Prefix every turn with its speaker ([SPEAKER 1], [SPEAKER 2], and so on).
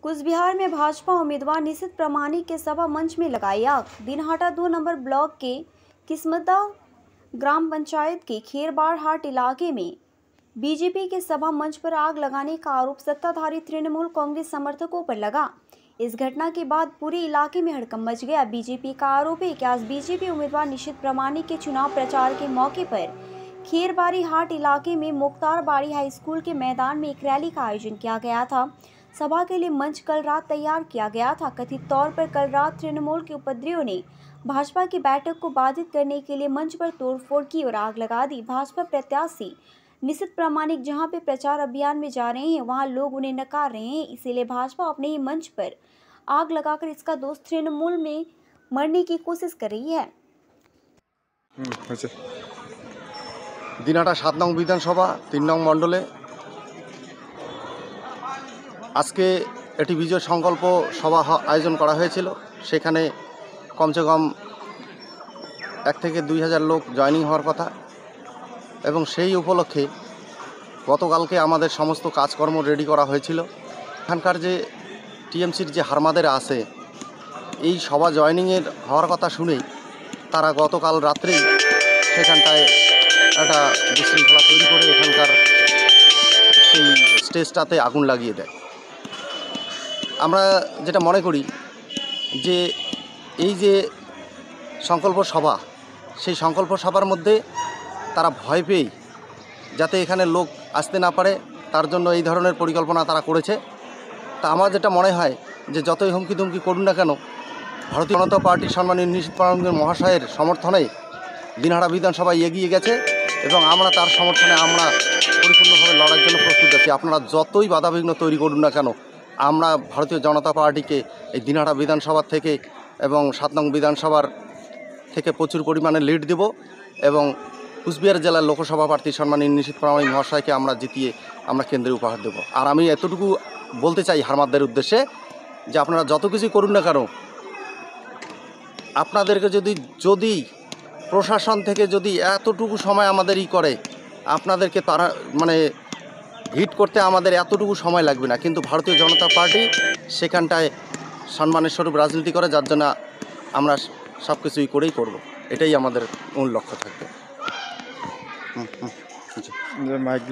[SPEAKER 1] कुचबिहार में भाजपा उम्मीदवार निशित प्रामाणिक के सभा मंच में लगाई आग। दिनहाटा 2 नंबर ब्लॉक के किस्मता ग्राम पंचायत के खेरबाड़ हाट इलाके में बीजेपी के सभा मंच पर आग लगाने का आरोप सत्ताधारी तृणमूल कांग्रेस समर्थकों पर लगा। इस घटना के बाद पूरे इलाके में हड़कंप मच गया। बीजेपी का आरोप है कि आज बीजेपी उम्मीदवार निशित प्रामाणिक के चुनाव प्रचार के मौके पर खेरबाड़ी हाट इलाके में मुख्तारबाड़ी हाई स्कूल के मैदान में एक रैली का आयोजन किया गया था। सभा के लिए मंच कल रात तैयार किया गया था। कथित तौर पर कल रात तृणमूल के उपद्रवियों ने भाजपा की बैठक को बाधित करने के लिए मंच पर तोड़फोड़ की और आग लगा दी। भाजपा प्रत्याशी निशित प्रामाणिक जहां पे प्रचार अभियान में जा रहे हैं, वहां लोग उन्हें नकार रहे हैं। इसीलिए भाजपा अपने ही मंच पर आग लगाकर इसका दोष तृणमूल में मरने की कोशिश कर रही है।
[SPEAKER 2] दिनहाटा 7 नং विधानसभा 3 नং मंडले আজকে এটি বিজয় সংকল্প সভা আয়োজন করা হয়েছিল। সেখানে কমসে কম 1 থেকে 2000 লোক জয়েনিং হওয়ার কথা এবং সেই উপলক্ষে গতকালকে আমাদের সমস্ত কাজকর্ম রেডি করা হয়েছিল। এখানকার যে টিএমসির যে হারমাদেরা আছে এই সভা জয়েনিংয়ের হওয়ার কথা শুনেই তারা গতকাল রাত্রেই সেখানটায় একটা বিশৃঙ্খলা তৈরি করে এখানকার সেই স্টেজটাতে আগুন লাগিয়ে দেয়। আমরা যেটা মনে করি যে এই যে সংকল্প সভা, সেই সংকল্প সভার মধ্যে তারা ভয় পেয়ে যাতে এখানে লোক আসতে না পারে তার জন্য এই ধরনের পরিকল্পনা তারা করেছে। তা আমার যেটা মনে হয় যে যতই হুমকি ধুমকি করুন না কেন, ভারতীয় জনতা পার্টির সম্মানীয় নিশীথ প্রামাণিক মহাশয়ের সমর্থনে দিনহাটা বিধানসভায় এগিয়ে গেছে এবং আমরা তার সমর্থনে আমরা পরিপূর্ণভাবে লড়ার জন্য প্রস্তুত আছি। আপনারা যতই বাধাবিঘ্ন তৈরি করুন না কেন, আমরা ভারতীয় জনতা পার্টিকে এই দিনহাটা বিধানসভা থেকে এবং 7 নং বিধানসভার থেকে প্রচুর পরিমাণে লিড দেব এবং কুচবিহার জেলার লোকসভা প্রার্থী সম্মানীয় নিশীথ প্রামাণিক মহাশয়কে আমরা জিতিয়ে আমরা কেন্দ্রে উপহার দেব। আর আমি এতটুকু বলতে চাই হারমাদদের উদ্দেশ্যে যে আপনারা যত কিছু করুন না কেন, আপনাদেরকে যদি প্রশাসন থেকে যদি এতটুকু সময় আমাদের করে, আপনাদেরকে তারা মানে হিট করতে আমাদের এতটুকু সময় লাগবে না। কিন্তু ভারতীয় জনতা পার্টি সেখানটায় সম্মানের স্বরূপ রাজনীতি করে, যার জন্য আমরা সব কিছুই করেই করব। এটাই আমাদের মূল লক্ষ্য থাকবে।
[SPEAKER 3] মাইক